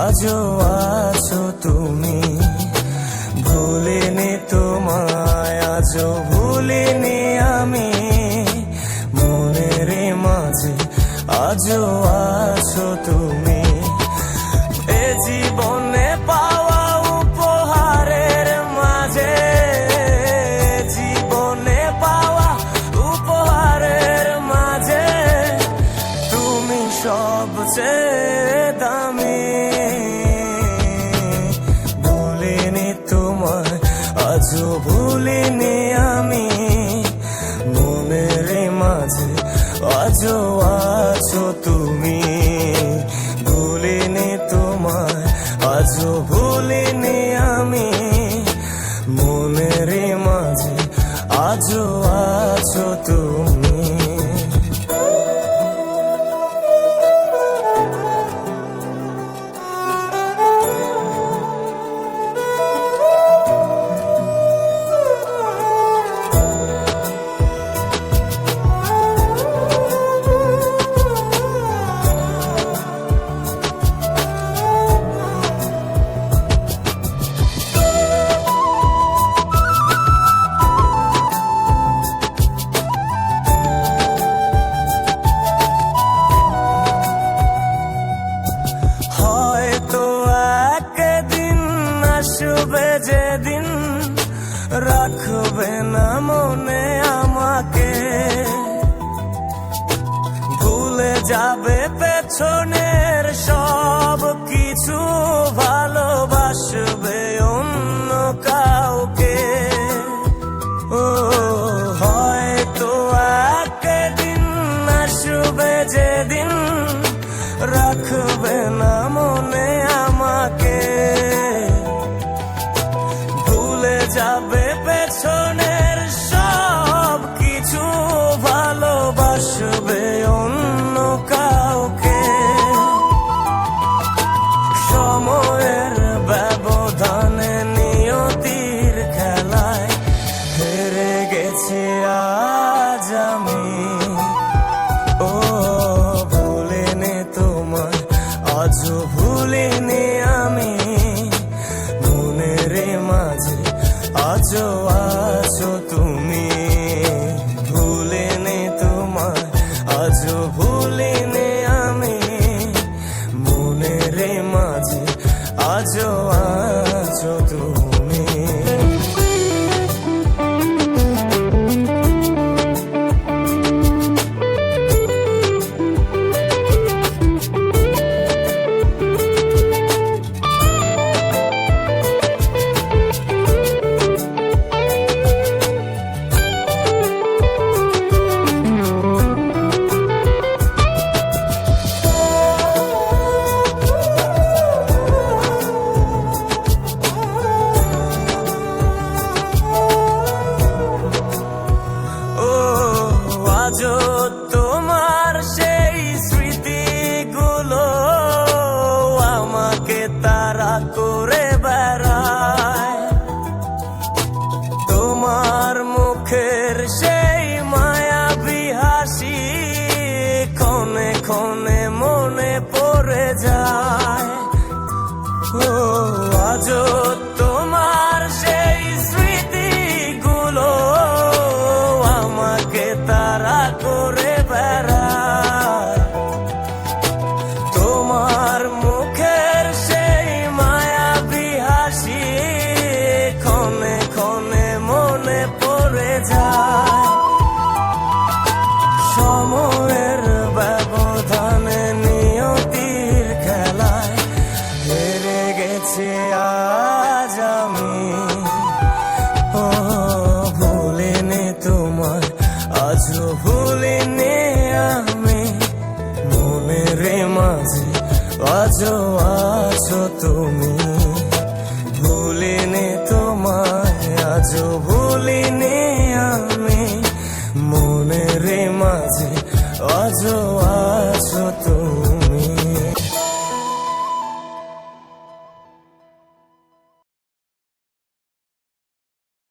আজও আছো তুমি। ভুলিনি তোমায়, আজও ভুলিনি আমি, মনের মাঝে আজও আছো তুমি। এ জীবনে পাওয়া উপহারের মাঝে, জীবনে পাওয়া উপহারের মাঝে তুমি সবচেয়ে দামি। ভুলিনি তোমায়, আজও ভুলিনি আমি, মনের মাঝে আজও আছো তুমি। ভুলিনি তোমায়, আজও ভুলিনি আমি, মনের মাঝে আজও আছো তুমি। আসবে যেদিন রাখবে না মনে আমাকে, ভুলে যাবে পেছনের সব কিছু, ভালোবাসবে অন্য কাউকে। ও হয়তো একদিন আসবে যেদিন রাখবে না মনে আমাকে, যাবে পেছনের সব কিছু, ভালোবাসবে অন্য কাউকে। সময়ের ব্যবধানে নিয়তির খেলায় হেরে গেছি আজ আমি। ও ভুলিনি তোমায়, আজও ভুলিনি আমি, মনের মাঝে আজও আছো তুমি। ভুলিনি তোমায়, আজও ভুলিনি আমি, মনের মাঝে আজও আছো তুমি। আজও তোমার সেই স্মৃতিগুলো আমাকে তাড়া করে বেড়ায়, তোমার মুখের সেই মায়াবী হাসি ক্ষণে ক্ষণে মনে পড়ে যায়। ও আজও তোমার সেই স্মৃতিগুলো আমাকে তাড়া করে বেড়ায়, তোমার মুখের সেই মায়াবী হাসি ক্ষণে ক্ষণে মনে পড়ে যায়। সময়ের ব্যবধানে নিয়তির খেলায় হেরে গেছি আজ আমি। ও ভুলিনি তোমায়, আজও ভুলিনি আমি, মনের মাঝে আজও আছো তুমি। ভুলিনি তোমায়, আজও ভুলিনি আমি, মনের মাঝে আজও আছো তুমি।